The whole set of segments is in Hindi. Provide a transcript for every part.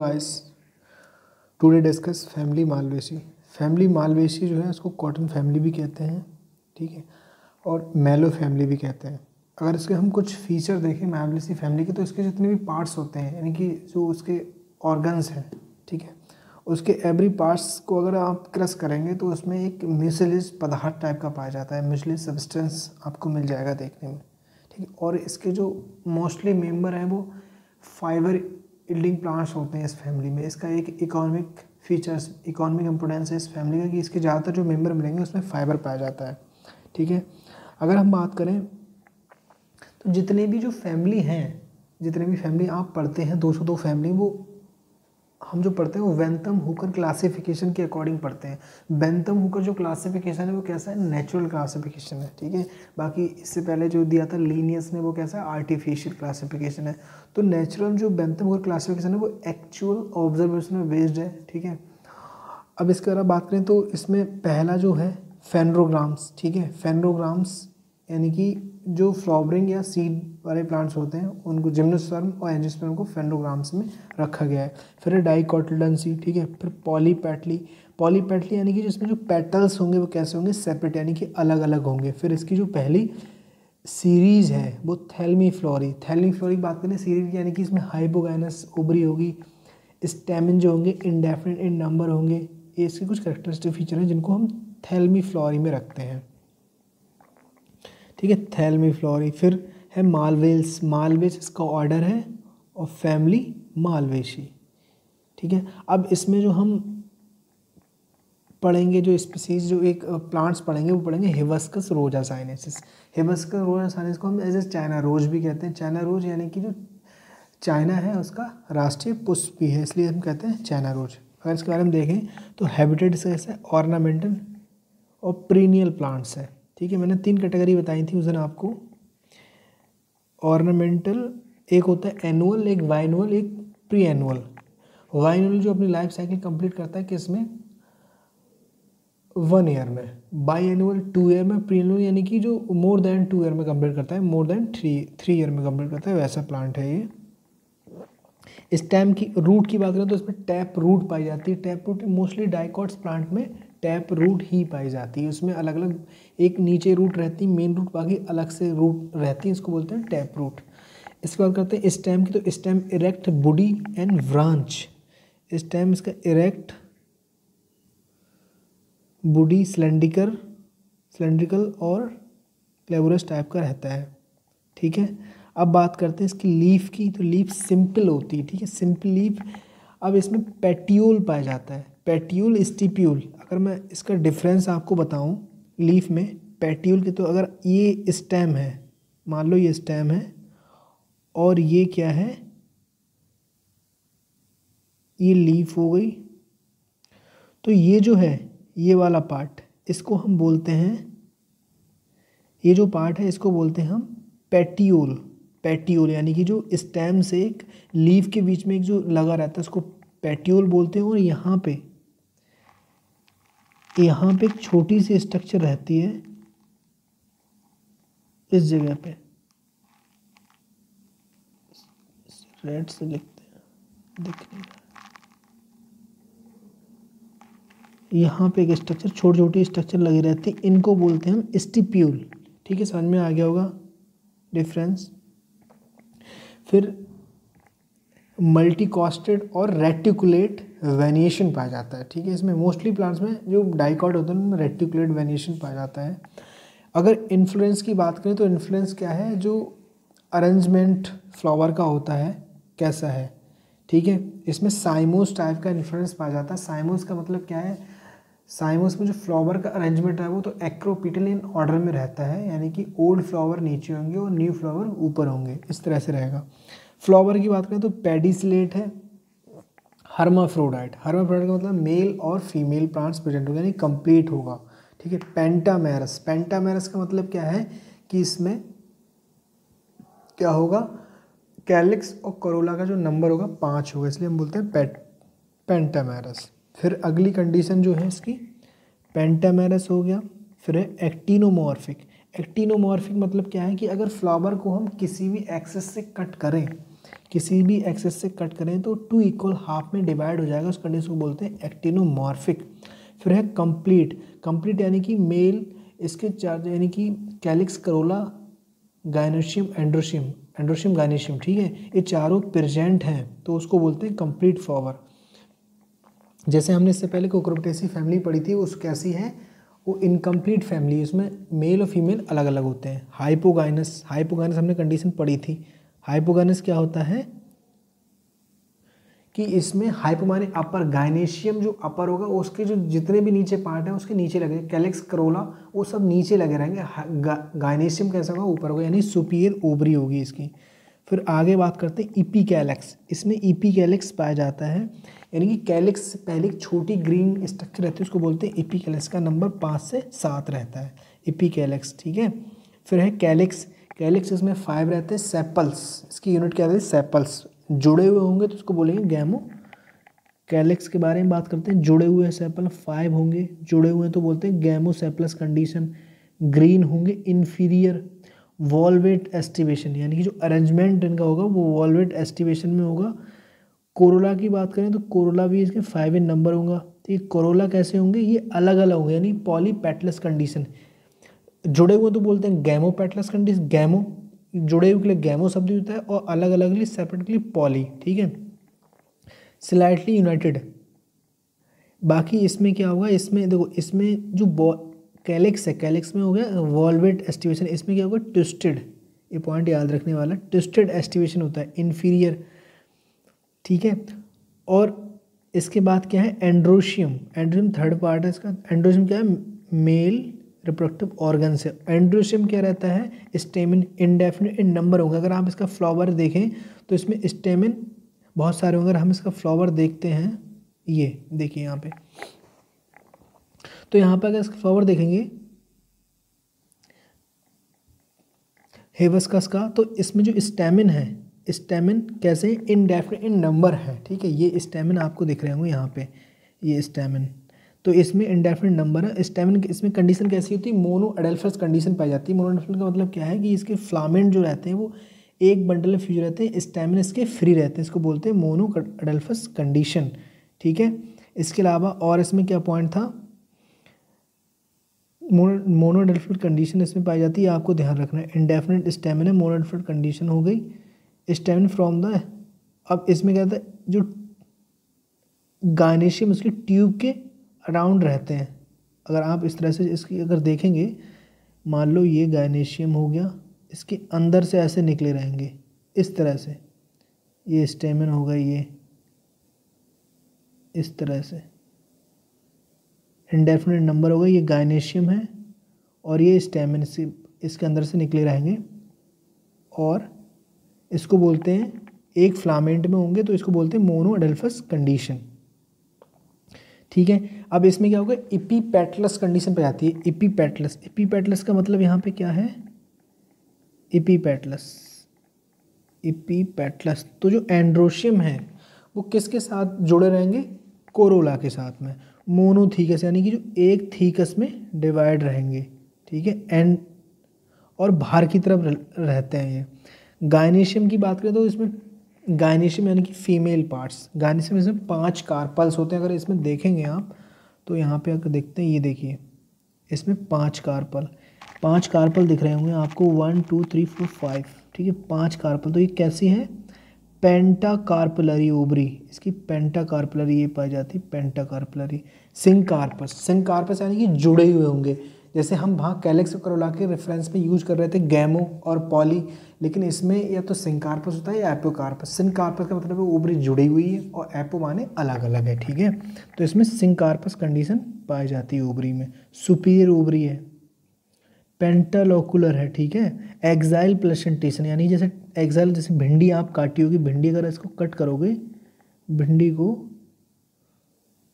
Guys, today discuss family Malvaceae. Family Malvaceae जो है उसको कॉटन फैमिली भी कहते हैं, ठीक है, और मैलो फैमिली भी कहते हैं। अगर इसके हम कुछ फीचर देखें मालवेसी फैमिली के, तो इसके जितने भी पार्ट्स होते हैं, यानी कि जो उसके ऑर्गन्स हैं, ठीक है, उसके एवरी पार्ट्स को अगर आप क्रश करेंगे तो उसमें एक म्यूसिलेज पदार्थ टाइप का पाया जाता है, म्यूसिलेज सब्सटेंस आपको मिल जाएगा देखने में, ठीक है। और इसके जो मोस्टली मेंबर हैं वो फाइबर यील्डिंग प्लांट्स होते हैं इस फैमिली में। इसका एक इकोनॉमिक फीचर्स, इकोनॉमिक इम्पोर्टेंस है इस फैमिली का कि इसके ज़्यादातर जो मेंबर मिलेंगे उसमें फाइबर पाया जाता है, ठीक है। अगर हम बात करें तो जितने भी जो फैमिली हैं, जितने भी फैमिली आप पढ़ते हैं 202 फैमिली, वो हम जो पढ़ते हैं वो बेंथम हुकर क्लासिफिकेशन के अकॉर्डिंग पढ़ते हैं। बेंथम हुकर जो क्लासिफिकेशन है वो कैसा है, नेचुरल क्लासिफिकेशन है, ठीक है। बाकी इससे पहले जो दिया था लीनियस ने वो कैसा है, आर्टिफिशियल क्लासिफिकेशन है। तो नेचुरल जो बेंथम हुकर क्लासिफिकेशन है वो एक्चुअल ऑब्जर्वेशन में बेस्ड है, ठीक है। अब इसके अगर बात करें तो इसमें पहला जो है फेनरोग्राम्स, ठीक है। फेनरोग्राम्स यानी कि जो फ्लावरिंग या सीड वाले प्लांट्स होते हैं उनको जिम्नोस्पर्म और एंजियोस्पर्म को फेनरोग्राम्स में रखा गया है। फिर है डाइकोटिलेडोनसी, ठीक है। फिर पॉलीपेटली, पॉलीपेटली यानी कि जिसमें जो पेटल्स होंगे वो कैसे होंगे, सेपरेट यानी कि अलग अलग होंगे। फिर इसकी जो पहली सीरीज है वो थैलमीफ्लोरी। थैलमीफ्लोरी बात करें सीरीज यानी कि इसमें हाइपोगाइनस ओवरी होगी, स्टेमिन जो होंगे इंडेफिनिट इन नंबर होंगे। ये इसके कुछ कैरेक्टरिस्टिक फीचर हैं जिनको हम थैलमीफ्लोरी में रखते हैं, ठीक है, थैलमीफ्लोरी। फिर है मालवेल्स, मालवेस इसका ऑर्डर है और फैमिली मालवेसी, ठीक है। अब इसमें जो हम पढ़ेंगे जो स्पीसीज, जो एक प्लांट्स पढ़ेंगे वो पढ़ेंगे हिबिस्कस रोजा साइनेसिस। हिबिस्कस रोजा साइनेसिस को हम एज ए चाइना रोज भी कहते हैं। चाइना रोज यानी कि जो चाइना है उसका राष्ट्रीय पुष्प भी है, इसलिए हम कहते हैं चाइना रोज। अगर इसके बारे में देखें तो हैबिटेट से कैसे ऑर्नामेंटल और प्रीनियल प्लांट्स है, ठीक है। मैंने 3 कैटेगरी बताई थी उस दिन आपको। ऑर्नामेंटल एक होता है एनुअल, एक बाइनुअल, एक प्री एनुअल। बाइनुअल जो अपनी लाइफ साइकिल कंप्लीट करता है किसमें, 1 ईयर में। बाई एनुअल 2 ईयर में। प्री एनुअल यानी कि जो मोर देन 2 ईयर में कंप्लीट करता है, मोर देन 3 ईयर में कंप्लीट करता है, वैसा प्लांट है ये। स्टेम की रूट की बात करें तो इसमें टैप रूट पाई जाती है। Tap root mostly dicots plant में टैप रूट ही पाई जाती है। उसमें अलग अलग एक नीचे रूट रहती है, मेन रूट, बाकी अलग से रूट रहती है, इसको बोलते हैं टैप रूट। इसके बाद करते हैं स्टेम की, तो स्टेम इरेक्ट, बुडी एंड ब्रांच। स्टेम इसका इरेक्ट, बुडी सिलेंड्रिकल और क्लेवरस टाइप का रहता है, ठीक है। अब बात करते हैं इसकी लीफ की, तो लीफ सिंपल होती है, ठीक है, सिंपल लीफ। अब इसमें पेट्यूल पाया जाता है, पेट्यूल स्टिप्यूल। अगर मैं इसका डिफरेंस आपको बताऊं लीफ में पेट्यूल के, तो अगर ये स्टेम है, मान लो ये स्टेम है और ये क्या है, ये लीफ हो गई, तो ये जो है ये वाला पार्ट इसको हम बोलते हैं, ये जो पार्ट है इसको बोलते हैं हम पेट्यूल। पेट्यूल यानी कि जो स्टेम से एक लीफ के बीच में एक जो लगा रहता है उसको पेट्यूल बोलते हैं। और यहाँ पे एक छोटी सी स्ट्रक्चर रहती है इस जगह पे, रेड से लिखते हैं, दिख नहीं रहा, यहाँ पे एक स्ट्रक्चर, छोटी छोटी स्ट्रक्चर लगी रहती है, इनको बोलते हैं हम स्टिप्यूल, ठीक है। समझ में आ गया होगा डिफरेंस। फिर मल्टीकॉस्टेड और रेटिकुलेट वेनिएशन पाया जाता है, ठीक है। इसमें मोस्टली प्लांट्स में जो डाइकॉट होते हैं उनमें रेटिकुलेट वेनिएशन पाया जाता है। अगर इन्फ्लुएंस की बात करें तो इन्फ्लुएंस क्या है, जो अरेंजमेंट फ्लावर का होता है कैसा है, ठीक है। इसमें साइमोस टाइप का इन्फ्लुएंस पाया जाता है। साइमोस का मतलब क्या है, साइमोस में जो फ्लावर का अरेंजमेंट है वो तो एक्रोपिटल इन ऑर्डर में रहता है, यानी कि ओल्ड फ्लावर नीचे होंगे और न्यू फ्लावर ऊपर होंगे, इस तरह से रहेगा। फ्लावर की बात करें तो पेडिसलेट है। हर्माफ्रोडाइट, हर्माफ्रोडाइट का मतलब मेल और फीमेल प्लांट्स प्रेजेंट होगा, यानी कंप्लीट होगा, ठीक है। पेंटामेरस, पेंटामेरस का मतलब क्या है कि इसमें क्या होगा, कैलिक्स और कोरोला का जो नंबर होगा 5 होगा, इसलिए हम बोलते हैं पेंटामेरस। फिर अगली कंडीशन जो है इसकी पेंटामेरस हो गया। फिर है एक्टिनोमॉर्फिक। एक्टिनोमॉर्फिक मतलब क्या है कि अगर फ्लावर को हम किसी भी एक्सेस से कट करें किसी भी एक्सेस से कट करें तो 2 इक्वल हाफ में डिवाइड हो जाएगा, उस कंडीशन को बोलते हैं एक्टिनोमॉर्फिक। फिर है कंप्लीट। कंप्लीट यानी कि मेल, इसके चार यानी कि calyx, Corolla, gynoecium, androecium, androecium, gynoecium, ठीक है, ये चारों प्रेजेंट हैं तो उसको बोलते हैं कंप्लीट फ्लावर। जैसे हमने इससे पहले कुकुरबिटेसी फैमिली पढ़ी थी, उस कैसी है, वो इनकम्प्लीट फैमिली, उसमें मेल और फीमेल अलग अलग होते हैं। हाइपोगाइनस, हाइपोगाइनस हमने कंडीशन पढ़ी थी। हाइपोगाइनस क्या होता है कि इसमें हाइपो माने अपर, गायनेशियम जो अपर होगा उसके जो जितने भी नीचे पार्ट है उसके नीचे लगे, कैलिक्स, करोला, वो सब नीचे लगे रहेंगे। गायनेशियम कैसा होगा, ऊपर होगा, यानी सुपीरियर ओवरी होगी इसकी। फिर आगे बात करते हैं इपीकैलिक्स। इसमें इपीकैलिक्स पाया जाता है, यानी कि कैलिक्स से पहले एक छोटी ग्रीन स्ट्रक्चर रहती है, उसको बोलते हैं इपीकैलिक्स। का नंबर 5 से 7 रहता है इपीकैलिक्स, ठीक है। फिर है कैलिक्स। कैलिक्स इसमें 5 रहते हैं। सेपल्स, इसकी यूनिट क्या है, सेपल्स, जुड़े हुए होंगे तो उसको बोलेंगे गैमो। कैलिक्स के बारे में बात करते हैं, जुड़े हुए सेपल 5 होंगे, जुड़े हुए तो बोलते हैं गैमोसेपलस कंडीशन। ग्रीन होंगे इंफीरियर। वॉल्वेट एस्टिवेशन, यानी कि जो अरेंजमेंट इनका होगा वो वॉल्वेट एस्टिवेशन में होगा। कोरोला की बात करें तो कोरोला भी इसके 5 इन नंबर होगा। तो ये कोरोला कैसे होंगे, ये अलग अलग होंगे, यानी पॉलीपेटलस कंडीशन। जुड़े हुए तो बोलते हैं गैमोपेटलस कंडीशन, गैमो, जुड़े हुए के लिए गैमो शब्द होता है, और अलग अलग के लिए सेपरेट के लिए पॉली, ठीक है। स्लाइटली यूनाइटेड, बाकी इसमें क्या होगा, इसमें देखो, इसमें जो कैलिक्स है, कैलिक्स में हो गया वॉल्वेट एस्टिवेशन, इसमें क्या होगा ट्विस्टेड, ये पॉइंट याद रखने वाला, ट्विस्टेड एस्टिवेशन होता है, इन्फीरियर, ठीक है। और इसके बाद क्या है, एंड्रोशियम। एंड्रोशियम थर्ड पार्ट है इसका। एंड्रोशियम क्या है, मेल रिप्रोडक्टिव ऑर्गन से। एंड्रोशियम क्या रहता है, स्टेमिन, इंडेफिनिट इन नंबर होगा। अगर आप इसका फ्लावर देखें तो इसमें स्टेमिन बहुत सारे होंगे। अगर हम इसका फ्लावर देखते हैं, ये देखिए यहाँ पे, तो यहाँ पे अगर इसका फ्लावर देखेंगे हिबिस्कस का, तो इसमें जो स्टेमिन है, स्टेमिन कैसे, इंडेफिनिट इन नंबर है, ठीक है। ये स्टेमिन आपको दिख रहे होंगे यहाँ पे, ये स्टेमिन, तो इसमें इंडेफिनिट नंबर है। स्टेमिन इसमें कंडीशन कैसी होती है, मोनो एडेल्फस कंडीशन पाई जाती है। मोनो एडेल्फस का मतलब क्या है कि इसके फ्लामेंट जो रहते हैं वो एक बंडल में फ्यूज रहते हैं, स्टेमिन इसके फ्री रहते हैं, इसको बोलते हैं मोनो एडेल्फस कंडीशन, ठीक है। इसके अलावा और इसमें क्या पॉइंट था, मोनो एडेल्फस कंडीशन इसमें पाई जाती है, आपको ध्यान रखना है। इंडेफिनिट स्टेमिन है, मोनो एडेल्फस कंडीशन हो गई, स्टेमिन फ्रॉम द, अब इसमें क्या होता है, जो गायनेशियम उसकी ट्यूब के अराउंड रहते हैं। अगर आप इस तरह से इसकी अगर देखेंगे, मान लो ये गायनेशियम हो गया, इसके अंदर से ऐसे निकले रहेंगे इस तरह से, ये स्टेमिन होगा, ये इस तरह से इंडेफिनिट नंबर होगा, ये गायनेशियम है और ये स्टेमिन से इसके अंदर से निकले रहेंगे, और इसको बोलते हैं, एक फ्लामेंट में होंगे तो इसको बोलते हैं मोनो एडेल्फस कंडीशन, ठीक है। अब इसमें क्या होगा, इपीपेटलस कंडीशन पे आती है। इपीपेटलस, इपीपेटलस का मतलब यहाँ पे क्या है, इपीपेटलस, इपीपेटलस, तो जो एंड्रोशियम है वो किसके साथ जुड़े रहेंगे, कोरोला के साथ में, मोनोथीकस, यानी कि जो एक थीकस में डिवाइड रहेंगे, ठीक है। एंड और बाहर की तरफ रहते हैं ये। गायनेशियम की बात करें तो इसमें गायनेशियम यानी कि फीमेल पार्ट्स, गायनेशियम इसमें 5 कार्पल्स होते हैं। अगर इसमें देखेंगे आप तो यहाँ पे अगर देखते हैं, ये देखिए इसमें 5 कार्पल, 5 कार्पल दिख रहे होंगे आपको, 1 2 3 4 5, ठीक है, 5 कार्पल। तो ये कैसी है, पेंटाकार्पलरी ओवरी, इसकी पेंटाकार्पलरी ये पाई जाती है, पेंटाकार्पलरी। सिंकार्पस, सिंकार्पस यानी कि जुड़े हुए होंगे, जैसे हम वहाँ कैलिक्स और करोला के रेफरेंस में यूज कर रहे थे गैमो और पॉली, लेकिन इसमें या तो सिंकार्पस होता है या एपोकार्पस। सिंकार्पस का मतलब है ओवरी जुड़ी हुई है और एपो माने अलग अलग है, ठीक है। तो इसमें सिंकार्पस कंडीशन पाई जाती है ओवरी में, सुपीरियर ओवरी है, पेंटालोकुलर है, ठीक है। एक्साइल प्लेसेंटेशन, यानी जैसे एक्साइल, जैसे भिंडी आप काटी होगी, भिंडी अगर इसको कट करोगे भिंडी को,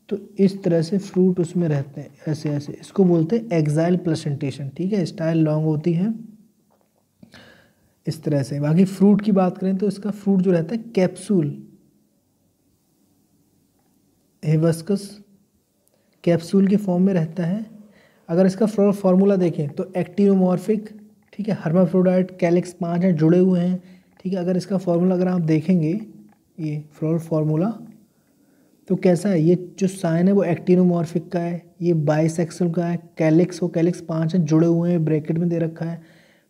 तो इस तरह से फ्रूट उसमें रहते हैं ऐसे ऐसे, इसको बोलते हैं एक्साइल प्लेसेंटेशन, ठीक है। स्टाइल लॉन्ग होती है इस तरह से। बाकी फ्रूट की बात करें तो इसका फ्रूट जो रहता है कैप्सूल, हिबिस्कस कैप्सूल के फॉर्म में रहता है। अगर इसका फॉर्मूला देखें तो एक्टिनोमॉर्फिक, ठीक है, हर्माफ्रोडाइट, कैलिक्स 5 हैं, जुड़े हुए हैं, ठीक है। अगर इसका फॉर्मूला अगर आप देखेंगे, ये फॉर्मूला तो कैसा है, ये जो साइन है वो एक्टिनोमॉर्फिक का है, ये बाइसेक्सुअल का है, कैलिक्स वो कैलिक्स 5 है, जुड़े हुए हैं, ब्रैकेट में दे रखा है।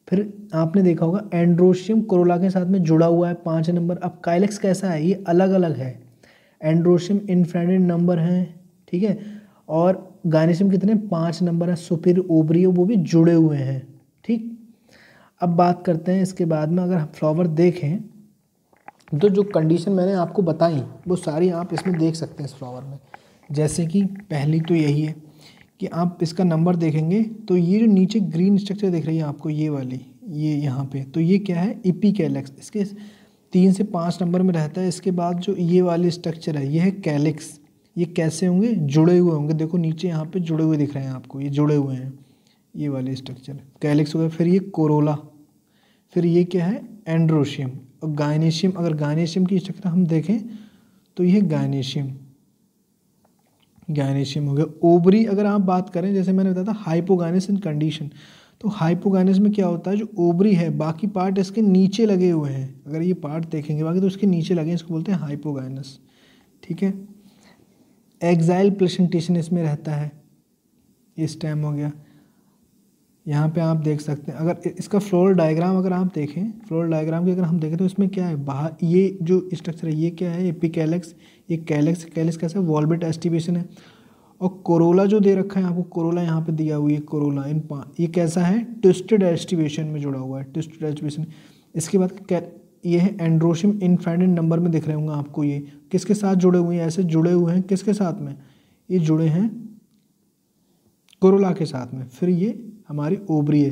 फिर आपने देखा होगा एंड्रोशियम कोरोला के साथ में जुड़ा हुआ है 5 नंबर। अब काइलेक्स कैसा है, ये अलग अलग है, एंड्रोशियम इनफाइनाइट नंबर हैं, ठीक है। और गायनेशियम कितने 5 नंबर है, सुपीरियर ओवरी वो भी जुड़े हुए हैं, ठीक। अब बात करते हैं इसके बाद में, अगर हम फ्लावर देखें तो जो कंडीशन मैंने आपको बताई वो सारी आप इसमें देख सकते हैं इस फ्लावर में। जैसे कि पहली तो यही है कि आप इसका नंबर देखेंगे तो ये जो नीचे ग्रीन स्ट्रक्चर दिख रही है आपको, ये वाली, ये यहाँ पे, तो ये क्या है, एपिकैलिक्स, इसके 3 से 5 नंबर में रहता है। इसके बाद जो ये वाली स्ट्रक्चर है ये है कैलिक्स। ये कैसे होंगे, जुड़े हुए होंगे, देखो नीचे यहाँ पे जुड़े हुए दिख रहे हैं आपको, ये जुड़े हुए हैं, ये वाले स्ट्रक्चर कैलिक्स हो गया। फिर ये कोरोला, फिर ये क्या है, एंड्रोशियम। और गायनेशियम, अगर गायनेशियम की स्ट्रक्चर हम देखें तो ये गायनेशियम हो गया। ओवरी अगर आप बात करें, जैसे मैंने बताया था हाइपोगाइनस इन कंडीशन, तो हाइपोगाइनस में क्या होता है, जो ओवरी है बाकी पार्ट इसके नीचे लगे हुए हैं, अगर ये पार्ट देखेंगे बाकी तो उसके नीचे लगे हैं, इसको बोलते हैं हाइपोगाइनस, ठीक है। एक्साइल प्लेसेंटेशन इसमें रहता है, ये स्टेम हो गया। यहाँ पे आप देख सकते हैं, अगर इसका फ्लोरल डायग्राम अगर आप देखें, फ्लोरल डायग्राम की अगर हम देखें तो इसमें क्या है, बाहर ये जो स्ट्रक्चर है ये क्या है, एपिकैलिक्स, ये कैलिक्स कैसा है, वॉल्वेट एस्टिवेशन है। और कोरोला जो दे रखा है आपको, कोरोला यहाँ पे दिया हुआ है, कोरोला ये कैसा है, ट्विस्टेड एस्टिवेशन में जुड़ा हुआ है, ट्विस्टेड एस्टिवेशन। इसके बाद ये है एंड्रोशियम इनफाइनाइट नंबर में दिख रहे होंगे आपको, ये किसके साथ जुड़े हुए हैं, ऐसे जुड़े हुए हैं किसके साथ में, ये जुड़े हैं कोरोला के साथ में। फिर ये हमारी ओवरी है,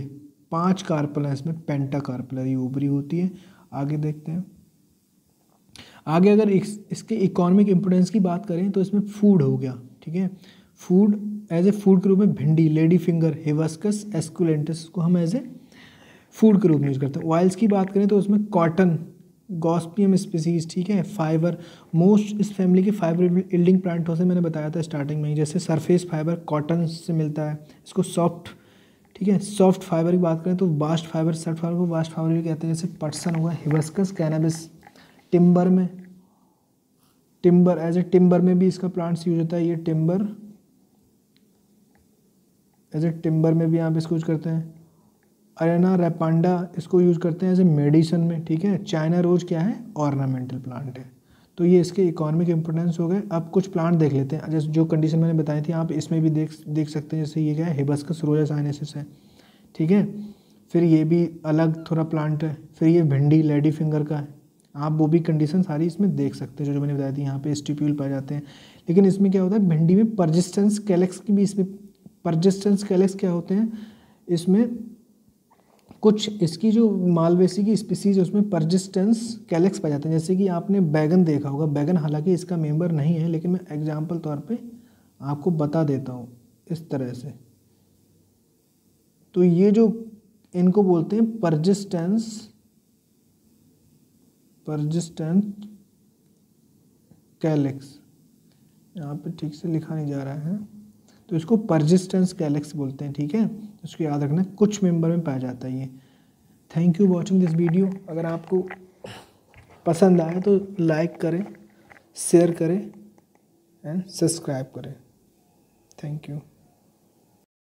5 कार्पल है इसमें, पेंटा कार्पल ये ओवरी होती है। आगे देखते हैं, आगे अगर इसके इकोनॉमिक इम्पोर्टेंस की बात करें तो इसमें फूड हो गया, ठीक है। फूड, एज ए फूड के रूप में भिंडी, लेडी फिंगर, हिबिस्कस एस्कुलेंटस को हम एज ए फूड के रूप में यूज़ करते हैं। ऑयल्स की बात करें तो उसमें कॉटन, गॉस्पियम स्पीसीज, ठीक है। फाइबर, मोस्ट इस फैमिली के फाइबर यील्डिंग प्लांटों से मैंने बताया था स्टार्टिंग में ही, जैसे सरफेस फाइबर कॉटन से मिलता है, इसको सॉफ्ट, ठीक है। सॉफ्ट फाइबर की बात करें तो बास्ट फाइबर, सॉफ्ट फाइबर को बास्ट फाइबर भी कहते हैं, जैसे पटसन हुआ, हिबिस्कस, कैनबिस। टिम्बर में, टिम्बर एज ए टिम्बर में भी इसका प्लांट्स यूज होता है, ये टिम्बर, एज ए टिम्बर में भी आप इसको यूज करते हैं। अरेना रेपांडा इसको यूज़ करते हैं एज ए मेडिसन में, ठीक है। चाइना रोज क्या है, ऑर्नामेंटल प्लांट है। तो ये इसके इकोनॉमिक इंपोर्टेंस हो गए। अब कुछ प्लांट देख लेते हैं, जैसे जो कंडीशन मैंने बताई थी आप इसमें भी देख सकते हैं, जैसे ये क्या है, हिबिस्कस रोजा साइनेसिस है, ठीक है। फिर ये भी अलग थोड़ा प्लांट है। फिर ये भिंडी लेडी फिंगर का है, आप वो भी कंडीशन सारी इसमें देख सकते हैं जो मैंने बताई थी। यहाँ पे स्टिप्यूल पाए जाते हैं, लेकिन इसमें क्या होता है, भिंडी में परजिस्टेंस कैलेक्स की भी, इसमें परजिस्टेंस कैलेक्स क्या होते हैं, इसमें कुछ इसकी जो मालवेसी की स्पीसीज है उसमें परजिस्टेंस कैलेक्स पाए जाते हैं। जैसे कि आपने बैगन देखा होगा, बैगन हालांकि इसका मेंबर नहीं है, लेकिन मैं एग्जांपल तौर पे आपको बता देता हूँ इस तरह से। तो ये जो इनको बोलते हैं परजिस्टेंस कैलेक्स, यहाँ पे ठीक से लिखा नहीं जा रहा है, तो इसको परजिस्टेंस कैलेक्स बोलते हैं, ठीक है। इसको याद रखना, कुछ मेंबर में पाया जाता है ये। Thank you watching this video. अगर आपको पसंद आए तो लाइक करें, शेयर करें एंड सब्सक्राइब करें। Thank you.